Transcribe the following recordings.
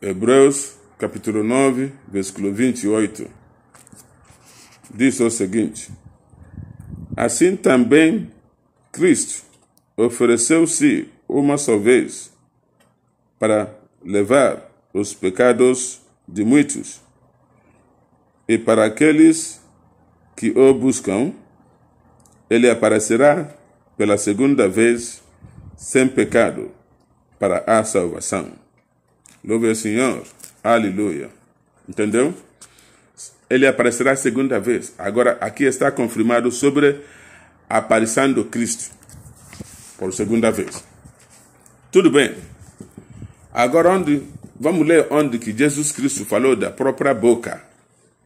Hebreus capítulo 9, versículo 28, diz o seguinte: assim também Cristo ofereceu-se uma só vez para levar os pecados de muitos, e para aqueles que o buscam, ele aparecerá pela segunda vez sem pecado para a salvação. Louve ao Senhor. Aleluia. Entendeu? Ele aparecerá a segunda vez. Agora, aqui está confirmado sobre a aparição do Cristo por segunda vez. Tudo bem. Agora, vamos ler onde que Jesus Cristo falou da própria boca,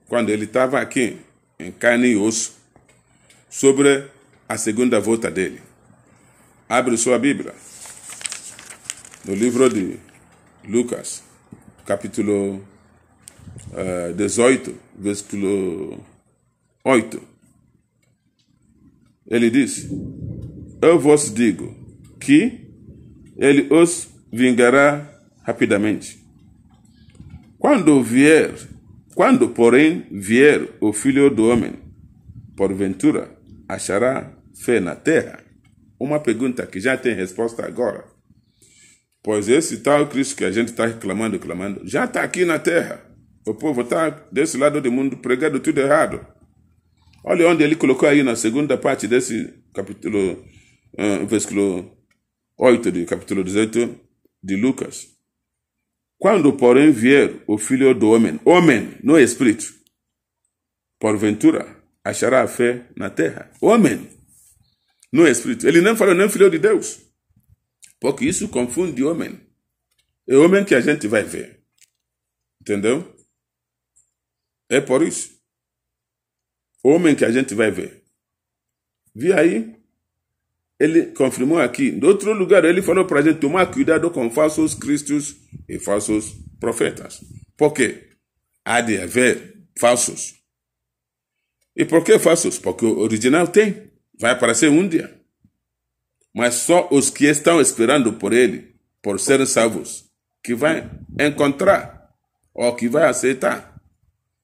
quando ele estava aqui, em carne e osso, sobre a segunda volta dele. Abre sua Bíblia. No livro de Lucas, capítulo 18, versículo 8. Ele diz: eu vos digo que ele os vingará rapidamente. Quando, porém, vier o Filho do Homem, porventura achará fé na terra? Uma pergunta que já tem resposta agora. Pois esse tal Cristo que a gente está reclamando, já está aqui na terra. O povo está desse lado do mundo pregando tudo errado. Olha onde ele colocou aí na segunda parte desse capítulo, versículo 8 do capítulo 18 de Lucas. Quando, porém, vier o Filho do Homem, não é Espírito, porventura achará fé na terra. Homem, não é Espírito. Ele não falou nem Filho de Deus. Porque isso confunde homem. É homem que a gente vai ver. Entendeu? É por isso. Homem que a gente vai ver. Vi aí? Ele confirmou aqui. Em outro lugar, ele falou para a gente tomar cuidado com falsos cristos e falsos profetas. Por quê? Há de haver falsos. E por que falsos? Porque o original tem. Vai aparecer um dia. Mas só os que estão esperando por ele, por serem salvos, que vai encontrar ou que vai aceitar.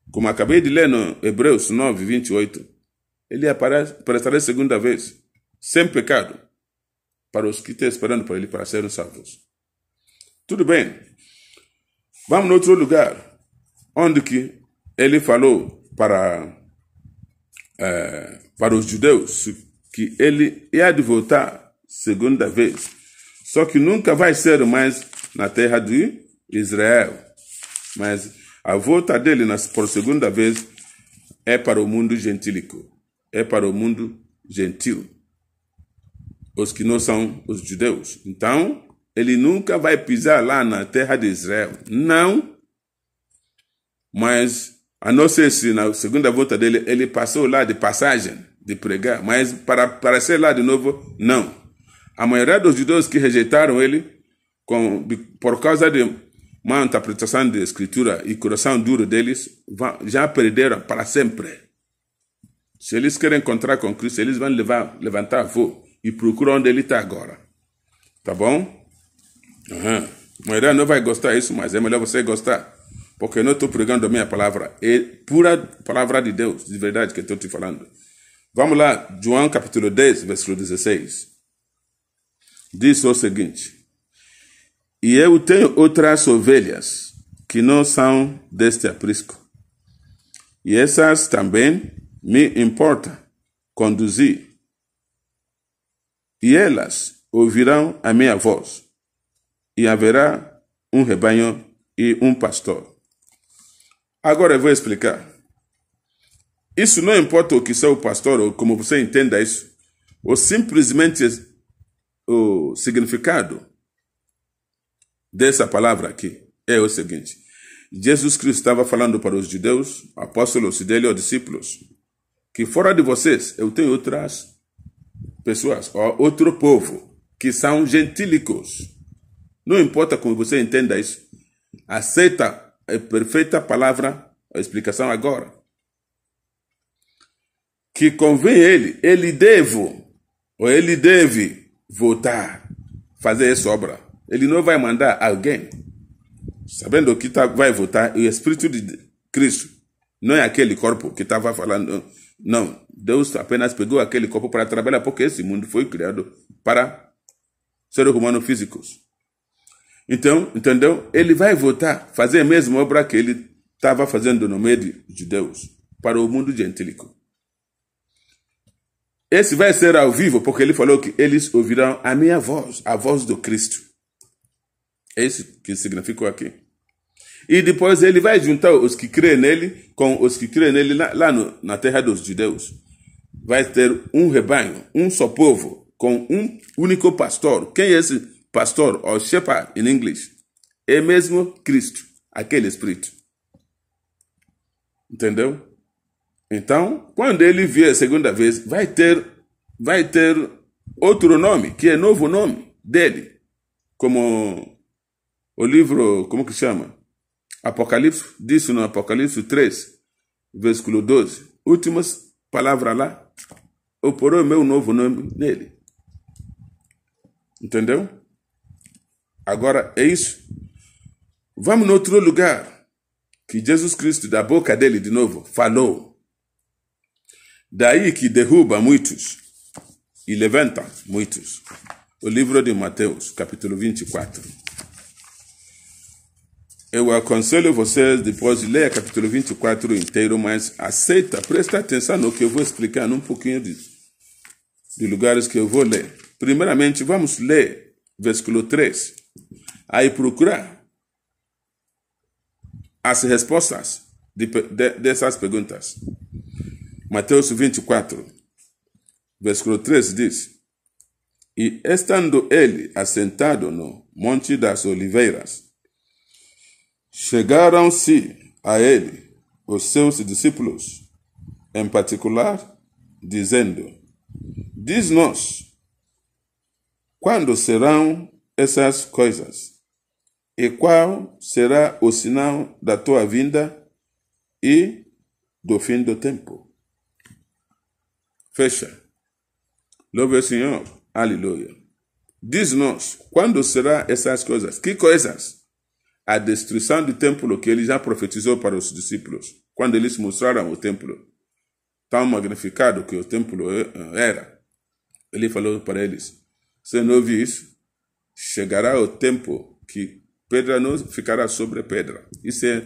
Como acabei de ler no Hebreus 9, 28, ele aparecerá segunda vez, sem pecado, para os que estão esperando por ele, para serem salvos. Tudo bem. Vamos no outro lugar, onde que ele falou para os judeus que ele ia de voltar segunda vez, só que nunca vai ser mais na terra de Israel, mas a volta dele por segunda vez é para o mundo gentílico, é para o mundo gentil, os que não são os judeus. Então, ele nunca vai pisar lá na terra de Israel, não, mas a não ser se na segunda volta dele ele passou lá de passagem, de pregar, mas para aparecer lá de novo, não. A maioria dos judeus que rejeitaram ele, por causa de uma interpretação da escritura e coração duro deles, já perderam para sempre. Se eles querem encontrar com Cristo, eles vão levantar voo e procurar onde ele está agora. Tá bom? A maioria não vai gostar disso, mas é melhor você gostar. Porque eu não estou pregando a minha palavra. É pura palavra de Deus, de verdade que eu estou te falando. Vamos lá, João capítulo 10, versículo 16. Diz o seguinte: e eu tenho outras ovelhas que não são deste aprisco, e essas também me importa conduzir, e elas ouvirão a minha voz, e haverá um rebanho e um pastor. Agora eu vou explicar. Isso não importa o que seja o pastor, ou como você entenda isso, ou simplesmente o significado dessa palavra aqui é o seguinte: Jesus Cristo estava falando para os judeus, apóstolos dele ou discípulos, que fora de vocês eu tenho outras pessoas, ou outro povo, que são gentílicos. Não importa como você entenda isso, aceita a perfeita palavra, a explicação agora. Que convém ele deve voltar, fazer essa obra. Ele não vai mandar alguém. sabendo que vai voltar, o Espírito de Cristo não é aquele corpo que estava falando. Não, Deus apenas pegou aquele corpo para trabalhar, porque esse mundo foi criado para seres humanos físicos. Então, entendeu? Ele vai voltar, fazer a mesma obra que ele estava fazendo no meio de judeus, para o mundo gentílico. Esse vai ser ao vivo, porque ele falou que eles ouvirão a minha voz, a voz do Cristo. É isso que significou aqui. E depois ele vai juntar os que creem nele com os que creem nele lá na terra dos judeus. Vai ter um rebanho, um só povo, com um único pastor. Quem é esse pastor, ou shepherd em inglês? É mesmo Cristo, aquele Espírito. Entendeu? Então, quando ele vier a segunda vez, vai ter outro nome, que é novo nome dele. Como o livro, como que chama? Apocalipse, diz no Apocalipse 3, versículo 12. Últimas palavras lá, eu porei o meu novo nome nele. Entendeu? Agora é isso. Vamos no outro lugar, que Jesus Cristo, da boca dele de novo, falou. Daí que derruba muitos e levanta muitos. O livro de Mateus, capítulo 24. Eu aconselho vocês depois de ler o capítulo 24 inteiro, mas aceita, presta atenção no que eu vou explicar num pouquinho de lugares que eu vou ler. Primeiramente, vamos ler versículo 3. Aí procurar as respostas dessas perguntas. Mateus 24, versículo 3 diz: E estando ele assentado no Monte das Oliveiras, chegaram-se a ele os seus discípulos, em particular, dizendo: Diz-nos, quando serão essas coisas? E qual será o sinal da tua vinda e do fim do tempo? Fecha. Louve o Senhor. Aleluia. Diz-nos, quando será essas coisas? Que coisas? A destruição do templo que ele já profetizou para os discípulos, quando eles mostraram o templo tão magnificado que o templo era. Ele falou para eles: se não ouvir isso, chegará o tempo que pedra não ficará sobre pedra. Isso é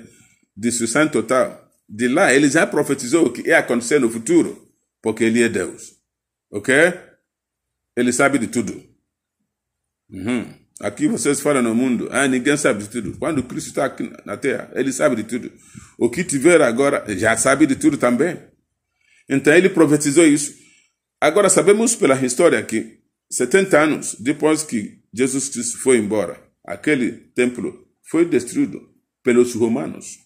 destruição total. De lá, ele já profetizou o que ia acontecer no futuro, porque ele é Deus. Ok? Ele sabe de tudo. Aqui vocês falam no mundo, ninguém sabe de tudo. Quando Cristo está aqui na terra, ele sabe de tudo. O que tiver agora, já sabe de tudo também. Então ele profetizou isso. Agora sabemos pela história que 70 anos depois que Jesus Cristo foi embora, aquele templo foi destruído pelos romanos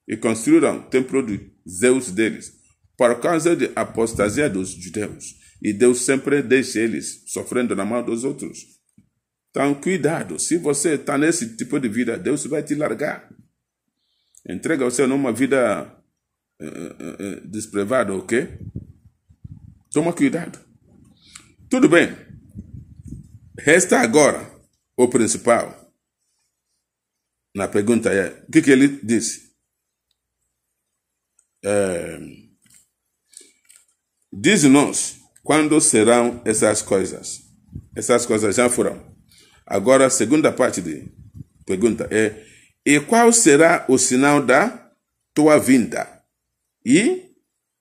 e construíram o templo de Zeus deles por causa da apostasia dos judeus. E Deus sempre deixa eles sofrendo na mão dos outros. Então, cuidado. Se você está nesse tipo de vida, Deus vai te largar. Entrega você numa vida desprezada, ok? Toma cuidado. Tudo bem. Resta agora o principal. Na pergunta é, o que ele disse? Diz-nos quando serão essas coisas. Essas coisas já foram. Agora, a segunda parte da pergunta é: e qual será o sinal da tua vinda? E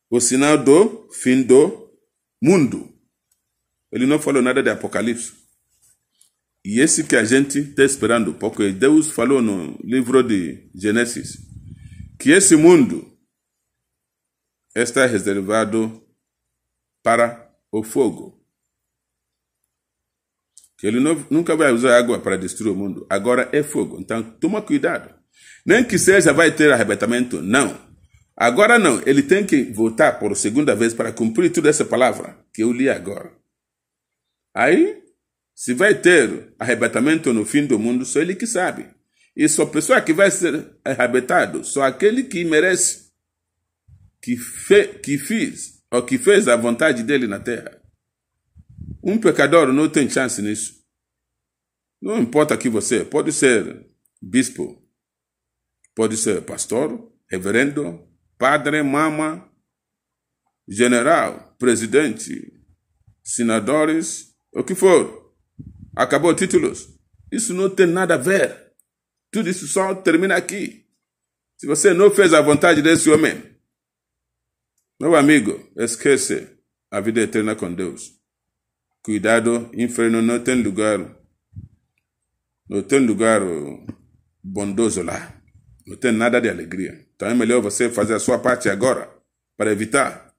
o sinal do fim do mundo? Ele não falou nada de Apocalipse. E esse que a gente está esperando, porque Deus falou no livro de Gênesis que esse mundo está reservado para o fogo. Que ele nunca vai usar água para destruir o mundo. Agora é fogo. Então, toma cuidado. Nem que seja vai ter arrebatamento, não. Agora não. Ele tem que voltar por segunda vez para cumprir toda essa palavra que eu li agora. Aí, se vai ter arrebatamento no fim do mundo, só ele que sabe. E só a pessoa que vai ser arrebatado, só aquele que merece, que fez a vontade dele na terra. Um pecador não tem chance nisso. Não importa que você, pode ser bispo, Pode ser pastor, reverendo, padre, mama, general, presidente, senadores, o que for. Acabou títulos. Isso não tem nada a ver. Tudo isso só termina aqui. Se você não fez a vontade desse homem, meu amigo, esquece a vida eterna com Deus. Cuidado, inferno não tem lugar bondoso lá. Não tem nada de alegria. Então é melhor você fazer a sua parte agora para evitar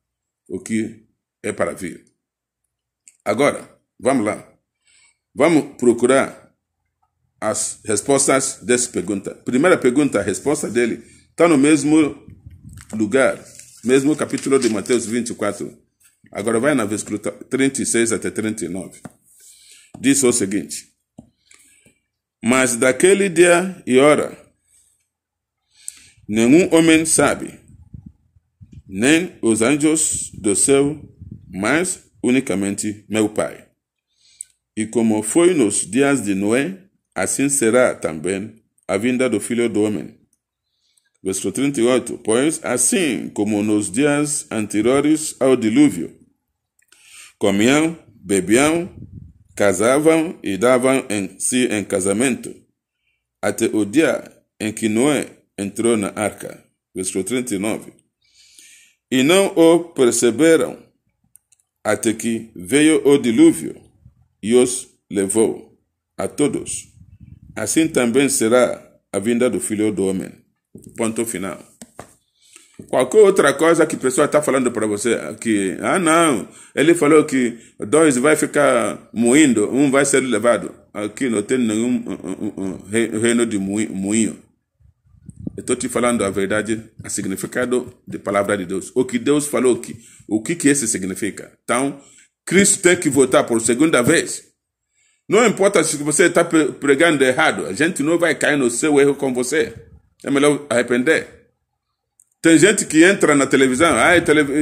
o que é para vir. Agora, vamos lá. Vamos procurar as respostas dessa pergunta. Primeira pergunta, a resposta dele está no mesmo lugar, mesmo capítulo de Mateus 24. Agora vai na versículo 36 até 39. Diz o seguinte: mas daquele dia e hora, nenhum homem sabe, nem os anjos do céu, mas unicamente meu Pai. E como foi nos dias de Noé, assim será também a vinda do Filho do Homem. Versículo 38. Pois assim como nos dias anteriores ao dilúvio, comiam, bebiam, casavam e davam em si em casamento, até o dia em que Noé entrou na arca. Versículo 39. E não o perceberam, até que veio o dilúvio e os levou a todos. Assim também será a vinda do Filho do Homem. Ponto final. Qualquer outra coisa que a pessoa está falando para você, que, não, ele falou que dois vai ficar moindo, um vai ser levado. Aqui não tem nenhum reino de moinho. Eu estou te falando a verdade, o significado da palavra de Deus. O que Deus falou, o que isso significa. Então, Cristo tem que voltar por segunda vez. Não importa se você está pregando errado, a gente não vai cair no seu erro com você. É melhor arrepender. Tem gente que entra na televisão,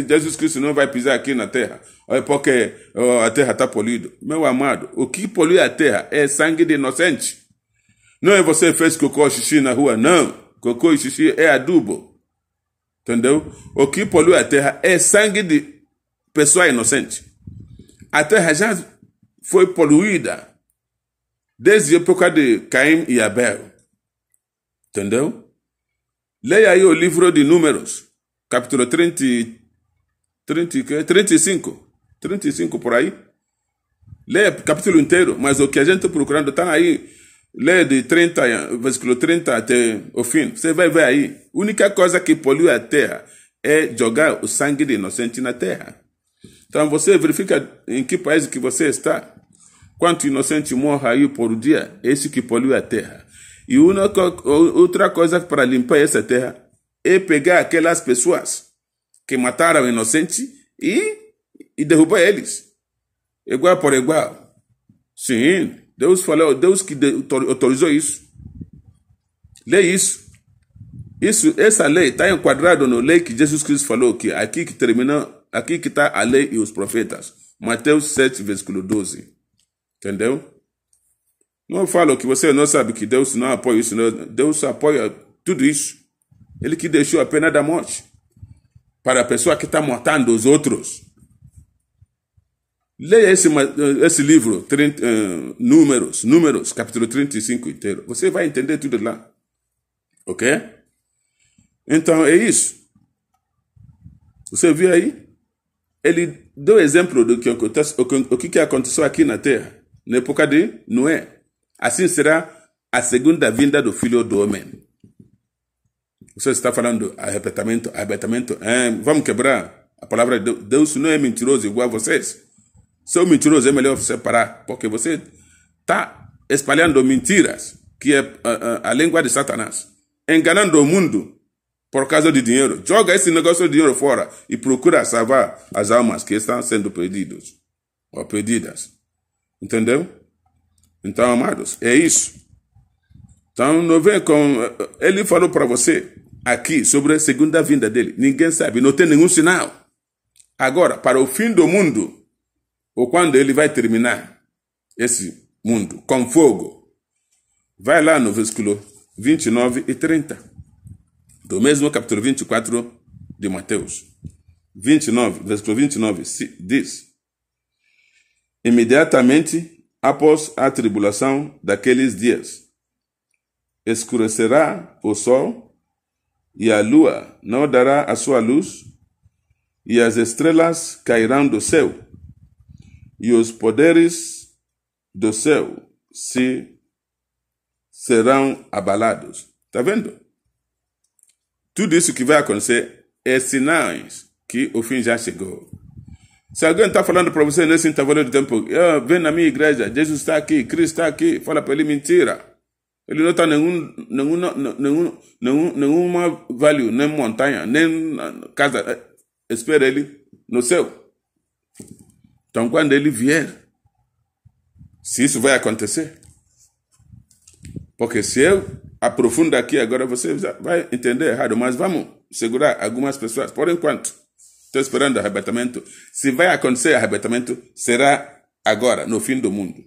Jesus Cristo não vai pisar aqui na terra, porque a terra está poluída. Meu amado, o que polui a terra é sangue de inocente. Não é você que fez cocô e xixi na rua, não. Cocô e xixi é adubo. Entendeu? O que polui a terra é sangue de pessoa inocente. A terra já foi poluída desde a época de Caim e Abel. Entendeu? Leia aí o livro de Números, capítulo 35 por aí. Leia o capítulo inteiro, mas o que a gente está procurando está aí. Leia de 30, versículo 30 até o fim. Você vai ver aí. A única coisa que polui a terra é jogar o sangue de inocente na terra. Então você verifica em que país que você está. Quanto inocente morre aí por dia, esse que polui a terra. E outra coisa para limpar essa terra é pegar aquelas pessoas que mataram o inocente e derrubar eles. Igual por igual. Sim, Deus falou, Deus que autorizou isso. Leia isso. Essa lei está enquadrada na lei que Jesus Cristo falou, que aqui que terminou, aqui que está a lei e os profetas. Mateus 7, versículo 12. Entendeu? Não falo que você não sabe que Deus não apoia isso. Não. Deus apoia tudo isso. Ele que deixou a pena da morte para a pessoa que está matando os outros. Leia esse livro, Números, capítulo 35 inteiro. Você vai entender tudo lá. Ok? Então, é isso. Você viu aí? Ele deu exemplo do que acontece, o que aconteceu aqui na Terra, na época de Noé. Assim será a segunda vinda do Filho do Homem. Você está falando arrebatamento. Vamos quebrar a palavra de Deus. Deus não é mentiroso igual a vocês. Se é mentiroso, é melhor você parar, porque você está espalhando mentiras, que é a língua de Satanás, enganando o mundo por causa de dinheiro. Joga esse negócio de dinheiro fora e procura salvar as almas que estão sendo perdidas ou perdidas. Entendeu? Então, amados, é isso. Então, não vem com... Ele falou para você aqui sobre a segunda vinda dele. Ninguém sabe, não tem nenhum sinal. Agora, para o fim do mundo, ou quando ele vai terminar esse mundo com fogo, vai lá no versículo 29 e 30. do mesmo capítulo 24 de Mateus. 29, versículo 29, diz: imediatamente após a tribulação daqueles dias, escurecerá o sol, e a lua não dará a sua luz, e as estrelas cairão do céu, e os poderes do céu serão abalados. Está vendo? Tudo isso que vai acontecer é sinais que o fim já chegou. Se alguém está falando para você nesse intervalo de tempo, vem na minha igreja, Jesus está aqui, Cristo está aqui, fala para ele mentira. Ele não está nenhuma value, nem montanha, nem casa. Espera ele no céu. Então, quando ele vier, se isso vai acontecer, porque se eu aprofundar aqui agora, você vai entender errado, mas vamos segurar algumas pessoas. Por enquanto, estou esperando o arrebatamento. Se vai acontecer arrebatamento, será agora, no fim do mundo.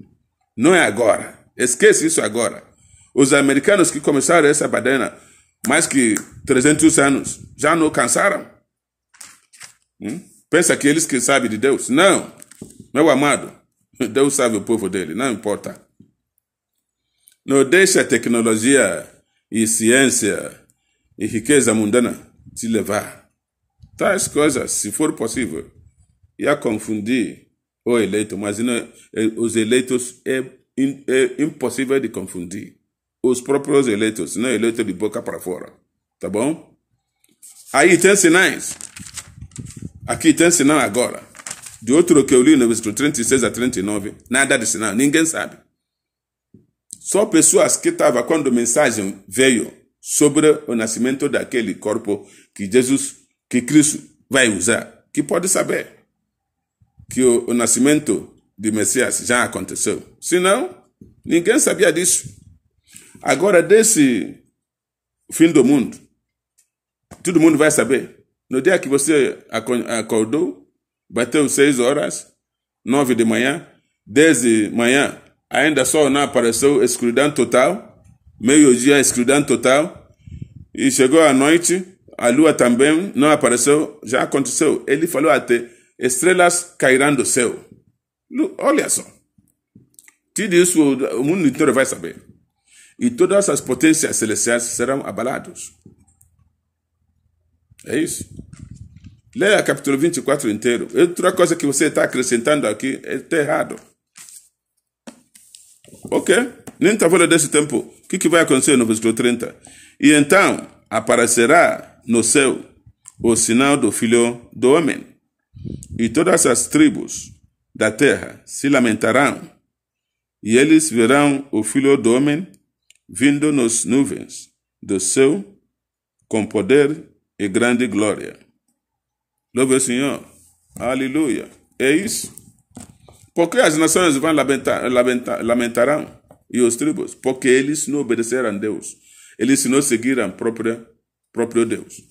Não é agora. Esquece isso agora. Os americanos que começaram essa badana, mais que 300 anos, já não cansaram? Pensa que eles que sabem de Deus? Não. Meu amado, Deus sabe o povo dele, não importa. Não deixa a tecnologia e ciência e riqueza mundana te levar. Tais coisas, se for possível, ia confundir o eleito, mas não, os eleitos é impossível de confundir. Os próprios eleitos, não eleitos de boca para fora. Tá bom? Aí tem sinais. Aqui tem sinal agora. De outro que eu li no versículo 36 a 39, nada de sinal, ninguém sabe. Só pessoas que estavam quando a mensagem veio sobre o nascimento daquele corpo que Cristo vai usar, que pode saber que o nascimento de Messias já aconteceu. Senão, ninguém sabia disso. Agora, desse fim do mundo, todo mundo vai saber. No dia que você acordou, bateu 6 horas, 9 de manhã, 10 de manhã, ainda só não apareceu, escuridão total, meio-dia, escuridão total, e chegou à noite, a lua também não apareceu, já aconteceu. Ele falou até, estrelas cairão do céu. Olha só. Tudo isso o mundo inteiro vai saber. E todas as potências celestiais serão abaladas. É isso. Leia capítulo 24 inteiro. Outra coisa que você está acrescentando aqui está errado. Ok? Nem está falando desse tempo. O que vai acontecer no versículo 30? E então aparecerá no céu o sinal do Filho do Homem. E todas as tribos da terra se lamentarão. E eles verão o Filho do Homem vindo nas nuvens do céu com poder e grande glória. Louve o Senhor. Aleluia. É isso. Porque as nações vão lamentarão e os tribos, porque eles não obedeceram a Deus. Eles não seguiram próprio Deus.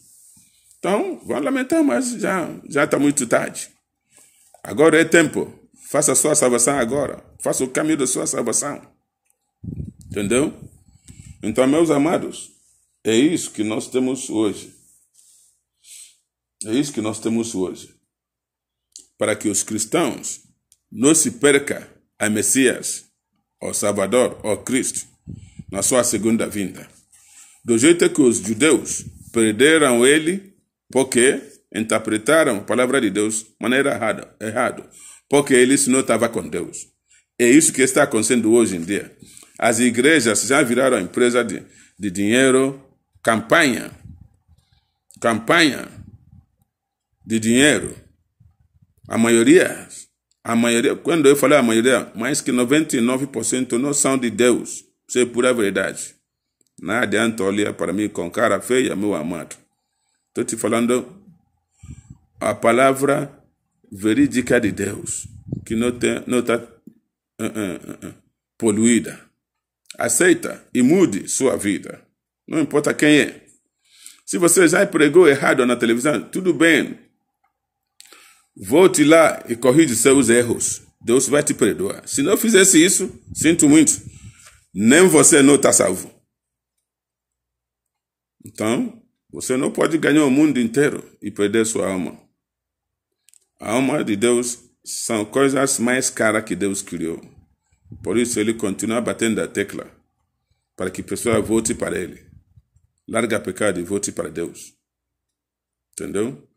Então, vão lamentar, mas já está muito tarde. Agora é tempo. Faça a sua salvação agora. Faça o caminho da sua salvação. Entendeu? Então, meus amados, é isso que nós temos hoje. É isso que nós temos hoje. Para que os cristãos não se percam a Messias, ao Salvador, ao Cristo, na sua segunda vinda. Do jeito que os judeus perderam ele, porque interpretaram a palavra de Deus de maneira errada, porque eles não estavam com Deus. É isso que está acontecendo hoje em dia. As igrejas já viraram empresa de dinheiro, campanha de dinheiro. A maioria, quando eu falei a maioria, mais que 99% não são de Deus. Isso é pura verdade. Não adianta olhar para mim com cara feia, meu amado. Estou te falando a palavra verídica de Deus, que não está poluída. Aceita e mude sua vida. Não importa quem é. Se você já pregou errado na televisão, tudo bem. Volte lá e corrige seus erros. Deus vai te perdoar. Se não fizesse isso, sinto muito. Nem você não está salvo. Então, Você não pode ganhar o mundo inteiro e perder sua alma. A alma de Deus são coisas mais caras que Deus criou. Por isso ele continua batendo a tecla para que a pessoa volte para ele. Larga pecado e volte para Deus. Entendeu?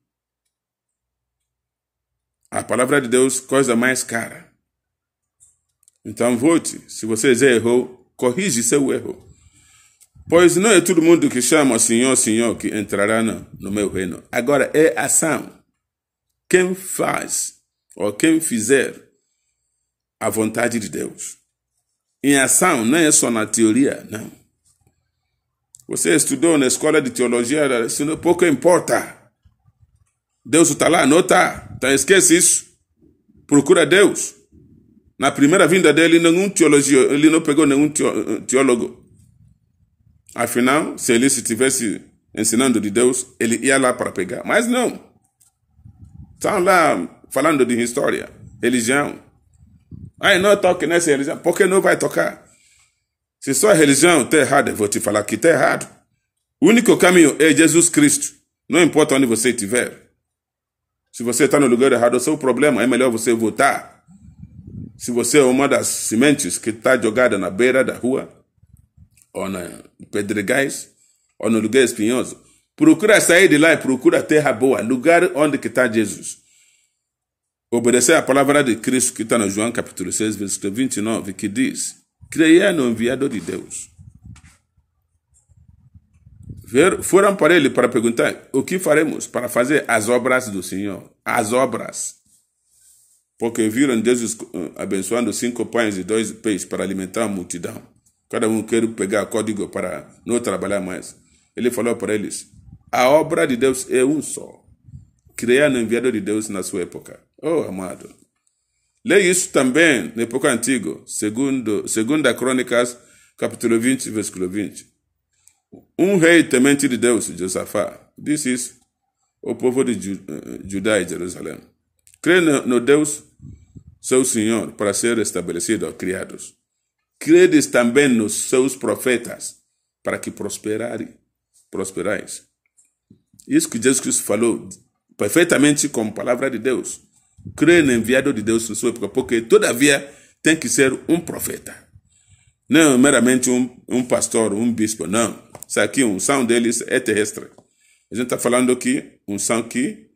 A palavra de Deus, coisa mais cara. Então volte. Se você já errou, corrige seu erro. Pois não é todo mundo que chama Senhor, Senhor que entrará no meu reino. Agora é ação. Quem faz ou quem fizer a vontade de Deus. Em ação, não é só na teoria, não. Você estudou na escola de teologia, isso pouco importa. Deus está lá, não está. Então esquece isso. Procura Deus. Na primeira vinda dele, ele não pegou nenhum teólogo. Afinal, se ele estivesse ensinando de Deus, ele ia lá para pegar. Mas não. Estão lá falando de história, religião. Não toque nessa religião. Por que não vai tocar? Se sua religião está errada, eu vou te falar que está errado. O único caminho é Jesus Cristo. Não importa onde você estiver. Se você está no lugar errado, é o seu problema. É melhor você voltar. Se você é uma das sementes que está jogada na beira da rua, ou na pedregais, ou no lugar espinhoso, procura sair de lá e procura terra boa, lugar onde está Jesus. Obedecer a palavra de Cristo que está no João capítulo 6, versículo 29, que diz: creia no enviado de Deus. Foram para ele para perguntar: o que faremos para fazer as obras do Senhor? As obras. Porque viram Jesus abençoando 5 pães e 2 peixes para alimentar a multidão. Cada um quer pegar código para não trabalhar mais. Ele falou para eles: a obra de Deus é um só. Creia no enviado de Deus na sua época. Oh, amado. Leia isso também na época antiga, segunda Crônicas, capítulo 20, versículo 20. Um rei temente de Deus, Josafá, disse isso ao povo de Judá e Jerusalém: crê no Deus, seu Senhor, para ser estabelecido ou criados. Credes também nos seus profetas, para que prosperais. Isso que Jesus Cristo falou perfeitamente com a palavra de Deus. Crê no enviado de Deus na sua época, porque todavia tem que ser um profeta. Não meramente um pastor, um bispo, não. Isso aqui, a unção deles é terrestre. A gente está falando aqui, unção que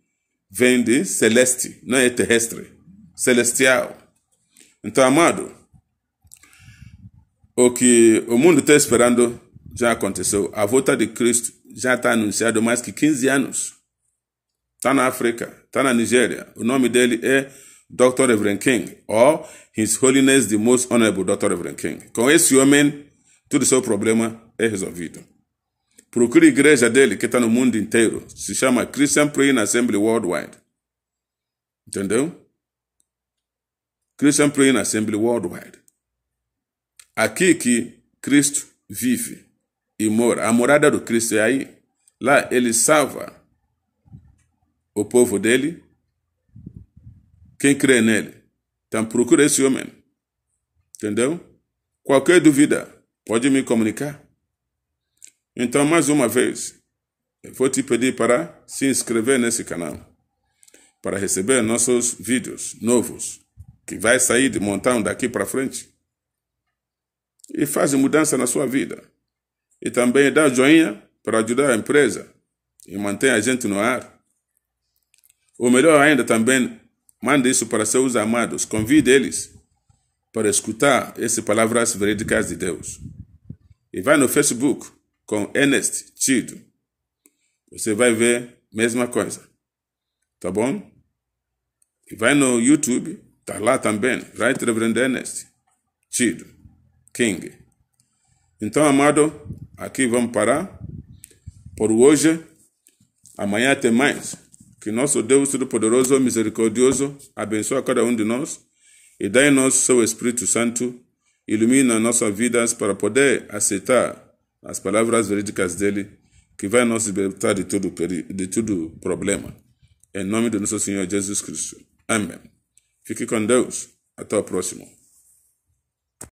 vem de celeste, não é terrestre, celestial. Então, amado, o que o mundo está esperando já aconteceu. A volta de Cristo já está anunciado há mais que 15 anos. Está na África, está na Nigéria. O nome dele é Dr. Reverend King, ou His Holiness the Most Honorable Dr. Reverend King. Com esse homem, todo o seu problema é resolvido. Procure a igreja dele, que está no mundo inteiro. Se chama Christian Praying Assembly Worldwide. Entendeu? Christian Praying Assembly Worldwide. Aqui que Cristo vive e mora. A morada do Cristo é aí. Lá ele salva o povo dele. Quem crê nele. Então procura esse homem. Entendeu? Qualquer dúvida, pode me comunicar. Então, mais uma vez, eu vou te pedir para se inscrever nesse canal, para receber nossos vídeos novos, que vai sair de montão daqui para frente. E faz mudança na sua vida. E também dá joinha para ajudar a empresa e manter a gente no ar. Ou melhor ainda, também mande isso para seus amados. Convide eles para escutar essas palavras verídicas de Deus. E vai no Facebook com Ernest Chido. Você vai ver a mesma coisa. Tá bom? E vai no YouTube. Tá lá também. Right Reverend Ernest Chido King. Então, amado, aqui vamos parar por hoje. Amanhã tem mais. Que nosso Deus Todo-Poderoso, Misericordioso, abençoe cada um de nós e dê-nos seu Espírito Santo, ilumina nossas vidas para poder aceitar as palavras verídicas dele, que vai nos libertar de todo problema. Em nome do nosso Senhor Jesus Cristo. Amém. Fique com Deus. Até o próximo.